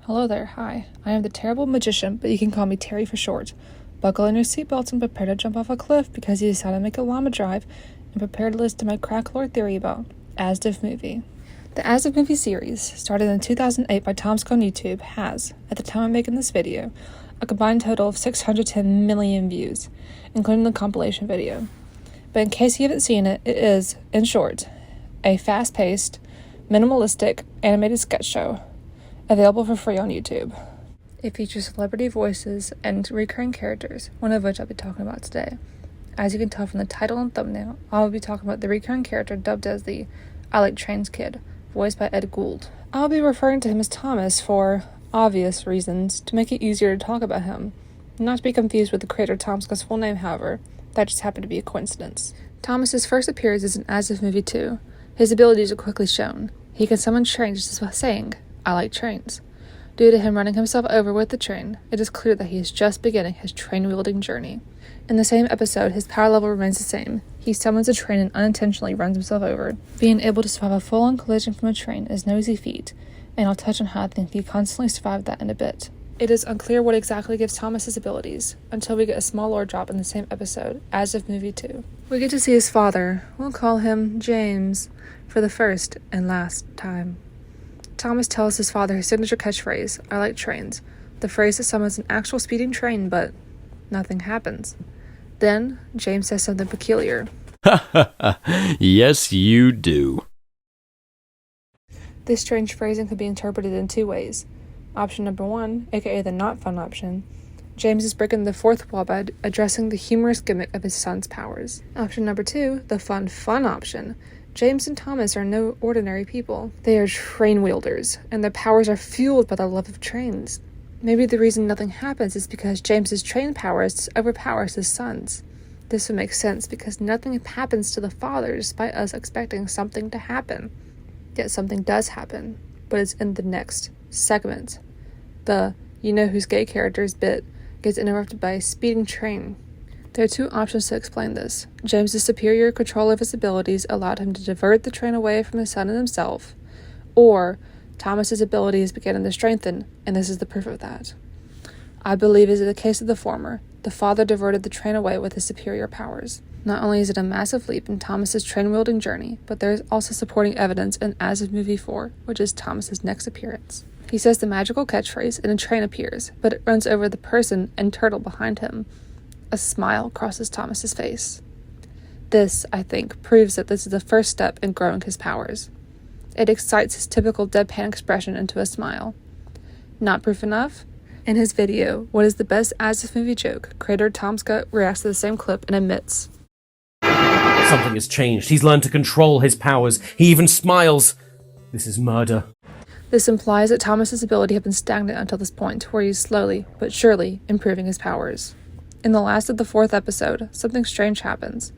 Hello there, hi. I am the terrible magician, but you can call me Terry for short. Buckle in your seatbelts and prepare to jump off a cliff because you decided to make a llama drive, and prepare to listen to my crack lore theory about asdfmovie. The asdfmovie series, started in 2008 by Tomsk on YouTube, has, at the time of making this video, a combined total of 610 million views, including the compilation video. But in case you haven't seen it, it is, in short, a fast-paced, minimalistic animated sketch show available for free on YouTube. It features celebrity voices and recurring characters, one of which I'll be talking about today. As you can tell from the title and thumbnail, I will be talking about the recurring character dubbed as the I Like Trains Kid, voiced by Ed Gould. I'll be referring to him as Thomas for obvious reasons, to make it easier to talk about him. Not to be confused with the creator Tomska's full name, however. That just happened to be a coincidence. Thomas's first appearance is in asdfmovie 2. His abilities are quickly shown. He can summon trains just by saying, "I like trains." Due to him running himself over with the train, it is clear that he is just beginning his train-wielding journey. In the same episode, his power level remains the same. He summons a train and unintentionally runs himself over. Being able to survive a full-on collision from a train is no easy feat, and I'll touch on how I think he constantly survived that in a bit. It is unclear what exactly gives Thomas his abilities, until we get a small lore drop in the same episode, asdfmovie 2. We get to see his father, we'll call him James, for the first and last time. Thomas tells his father his signature catchphrase, "I like trains," the phrase that summons an actual speeding train, but nothing happens. Then, James says something peculiar. Yes, you do. This strange phrasing could be interpreted in two ways. Option number one, aka the not fun option, James is breaking the fourth wall by addressing the humorous gimmick of his son's powers. Option number two, the fun option, James and Thomas are no ordinary people. They are train wielders, and their powers are fueled by the love of trains. Maybe the reason nothing happens is because James's train powers overpowers his son's. This would make sense because nothing happens to the father despite us expecting something to happen. Yet something does happen, but it's in the next segment. The you-know-who's-gay characters bit gets interrupted by a speeding train. There are two options to explain this. James's superior control of his abilities allowed him to divert the train away from his son and himself, or Thomas's abilities began to strengthen, and this is the proof of that. I believe it is the case of the former. The father diverted the train away with his superior powers. Not only is it a massive leap in Thomas's train-wielding journey, but there is also supporting evidence in asdfmovie 4, which is Thomas's next appearance. He says the magical catchphrase, and a train appears, but it runs over the person and turtle behind him. A smile crosses Thomas's face. This, I think, proves that this is the first step in growing his powers. It excites his typical deadpan expression into a smile. Not proof enough? In his video, What is the Best asdfmovie Joke?, creator Tomska reacts to the same clip and admits, "Something has changed. He's learned to control his powers. He even smiles. This is murder." This implies that Thomas's ability had been stagnant until this point, where he is slowly, but surely, improving his powers. In the last of the fourth episode, something strange happens.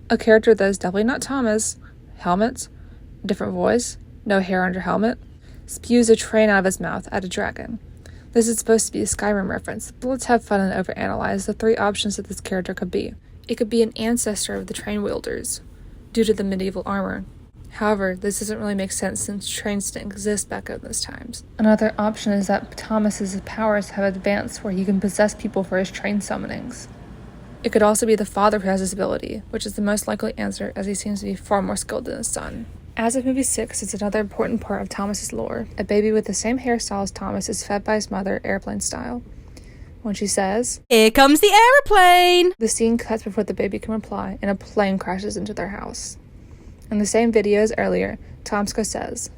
A character that is definitely not Thomas, helmet, different voice, no hair under helmet, spews a train out of his mouth at a dragon. This is supposed to be a Skyrim reference, but let's have fun and overanalyze the three options that this character could be. It could be an ancestor of the train wielders, due to the medieval armor. However, this doesn't really make sense since trains didn't exist back in those times. Another option is that Thomas's powers have advanced where he can possess people for his train summonings. It could also be the father who has this ability, which is the most likely answer as he seems to be far more skilled than his son. Asdfmovie 6 is another important part of Thomas's lore. A baby with the same hairstyle as Thomas is fed by his mother airplane style. When she says, "Here comes the aeroplane!" the scene cuts before the baby can reply and a plane crashes into their house. In the same video as earlier, Tomska says,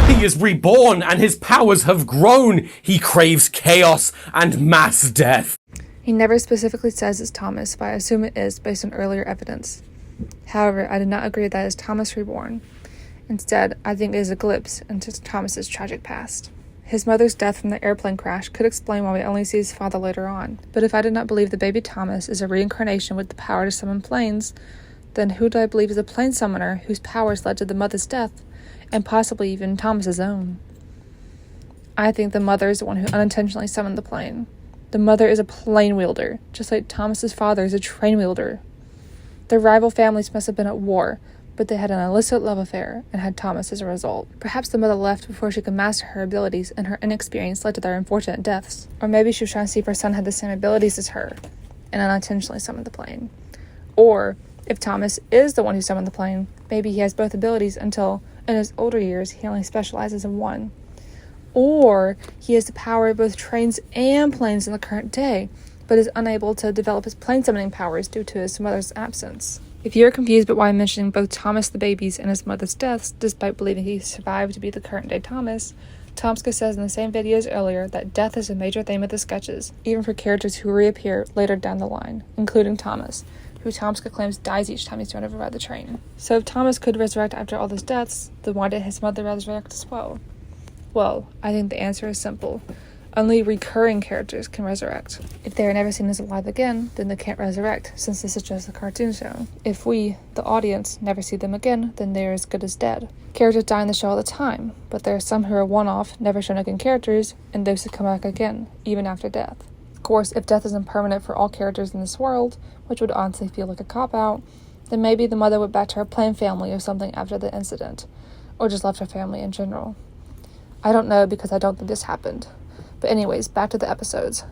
He is reborn and his powers have grown. He craves chaos and mass death. He never specifically says it's Thomas, but I assume it is based on earlier evidence. However, I do not agree that it is Thomas reborn. Instead, I think it is a glimpse into Thomas's tragic past. His mother's death from the airplane crash could explain why we only see his father later on, but if I did not believe the baby Thomas is a reincarnation with the power to summon planes, then who do I believe is a plane summoner whose powers led to the mother's death, and possibly even Thomas's own? I think the mother is the one who unintentionally summoned the plane. The mother is a plane wielder, just like Thomas's father is a train wielder. Their rival families must have been at war, but they had an illicit love affair and had Thomas as a result. Perhaps the mother left before she could master her abilities, and her inexperience led to their unfortunate deaths. Or maybe she was trying to see if her son had the same abilities as her, and unintentionally summoned the plane. Or, if Thomas is the one who summoned the plane, maybe he has both abilities until, in his older years, he only specializes in one. Or, he has the power of both trains and planes in the current day, but is unable to develop his plane summoning powers due to his mother's absence. If you're confused about why I'm mentioning both Thomas the babies and his mother's deaths, despite believing he survived to be the current day Thomas, Tomska says in the same video as earlier that death is a major theme of the sketches, even for characters who reappear later down the line, including Thomas, who Tomska claims dies each time he's run over by the train. So if Thomas could resurrect after all those deaths, then why did his mother resurrect as well? Well, I think the answer is simple. Only recurring characters can resurrect. If they are never seen as alive again, then they can't resurrect, since this is just a cartoon show. If we, the audience, never see them again, then they are as good as dead. Characters die in the show all the time, but there are some who are one-off, never shown again characters, and those who come back again, even after death. Of course, if death isn't permanent for all characters in this world, which would honestly feel like a cop-out, then maybe the mother went back to her planned family or something after the incident, or just left her family in general. I don't know because I don't think this happened. But anyways, back to the episodes.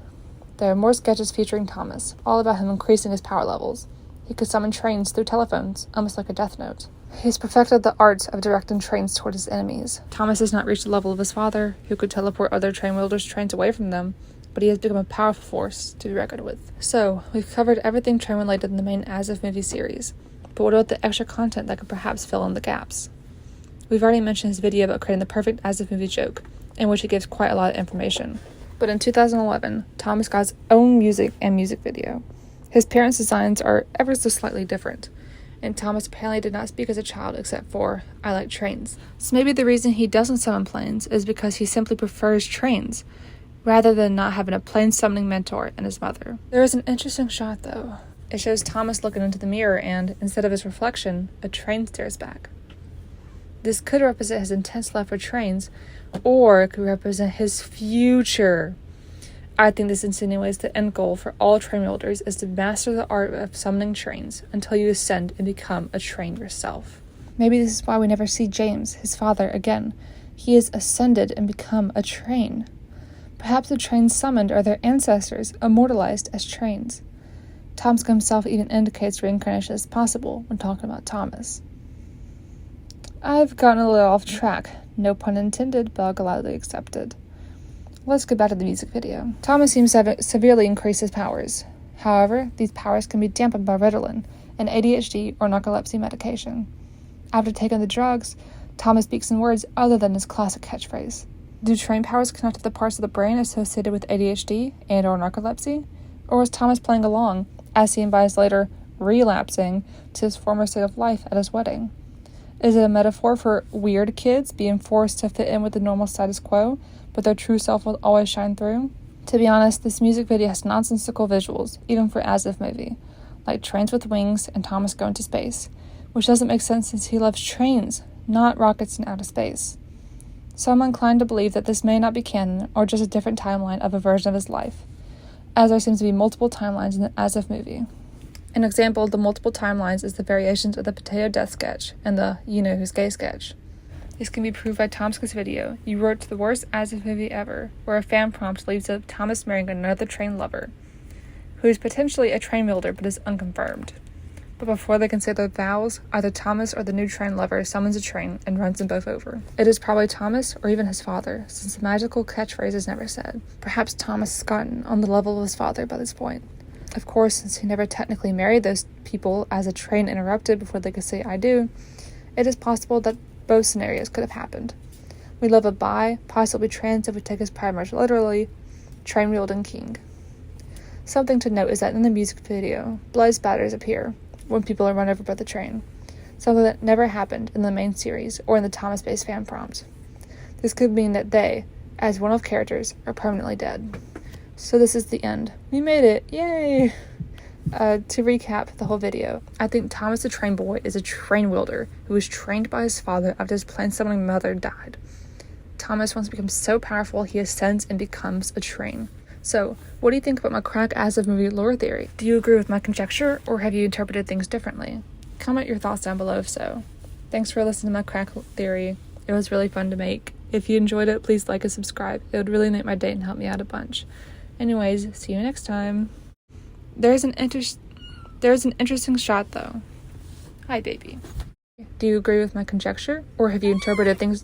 There are more sketches featuring Thomas, all about him increasing his power levels. He could summon trains through telephones, almost like a Death Note. He's perfected the art of directing trains toward his enemies. Thomas has not reached the level of his father, who could teleport other train wielders' trains away from them, but he has become a powerful force to be reckoned with. So, we've covered everything train-related in the main asdfmovie series, but what about the extra content that could perhaps fill in the gaps? We've already mentioned his video about creating the perfect asdfmovie joke, in which he gives quite a lot of information. But in 2011, Thomas got his own music and music video. His parents' designs are ever so slightly different, and Thomas apparently did not speak as a child except for, "I like trains." So maybe the reason he doesn't summon planes is because he simply prefers trains, rather than not having a plane summoning mentor and his mother. There is an interesting shot though. It shows Thomas looking into the mirror and, instead of his reflection, a train stares back. This could represent his intense love for trains, or it could represent his future. I think this insinuates the end goal for all train wielders is to master the art of summoning trains until you ascend and become a train yourself. Maybe this is why we never see James, his father, again. He has ascended and become a train. Perhaps the trains summoned are their ancestors, immortalized as trains. Tomska himself even indicates reincarnation is possible when talking about Thomas. I've gotten a little off track. No pun intended, but I'll gladly accepted. Let's get back to the music video. Thomas seems to have severely increased his powers. However, these powers can be dampened by Ritalin, an ADHD or narcolepsy medication. After taking the drugs, Thomas speaks in words other than his classic catchphrase. Do train powers connect to the parts of the brain associated with ADHD and or narcolepsy? Or was Thomas playing along, as seen by his later relapsing to his former state of life at his wedding? Is it a metaphor for weird kids being forced to fit in with the normal status quo, but their true self will always shine through? To be honest, this music video has nonsensical visuals, even for asdfmovie, like trains with wings and Thomas going to space, which doesn't make sense since he loves trains, not rockets in outer space. So I'm inclined to believe that this may not be canon, or just a different timeline of a version of his life, as there seems to be multiple timelines in the asdfmovie. An example of the multiple timelines is the variations of the potato death sketch and the You Know Who's Gay sketch. This can be proved by Tomska's video, You Wrote the Worst asdfmovie Ever, where a fan prompt leads up Thomas marrying another train lover, who is potentially a train wielder but is unconfirmed. But before they can say their vows, either Thomas or the new train lover summons a train and runs them both over. It is probably Thomas or even his father, since the magical catchphrase is never said. Perhaps Thomas has gotten on the level of his father by this point. Of course, since he never technically married those people as a train interrupted before they could say I do, it is possible that both scenarios could have happened. We live a bi, possibly trans if we take his primers literally, train-wielding king. Something to note is that in the music video, blood spatters appear when people are run over by the train, something that never happened in the main series or in the Thomas-based fan prompt. This could mean that they, as one-off characters, are permanently dead. So this is the end. We made it! Yay! To recap the whole video, I think Thomas the Train Boy is a train wielder who was trained by his father after his plane summoning mother died. Thomas wants to become so powerful he ascends and becomes a train. So, what do you think about my crack asdfmovie lore theory? Do you agree with my conjecture, or have you interpreted things differently? Comment your thoughts down below if so. Thanks for listening to my crack theory. It was really fun to make. If you enjoyed it, please like and subscribe. It would really make my day and help me out a bunch. Anyways, see you next time. There's an interesting shot though. Hi, baby. Do you agree with my conjecture, or have you interpreted things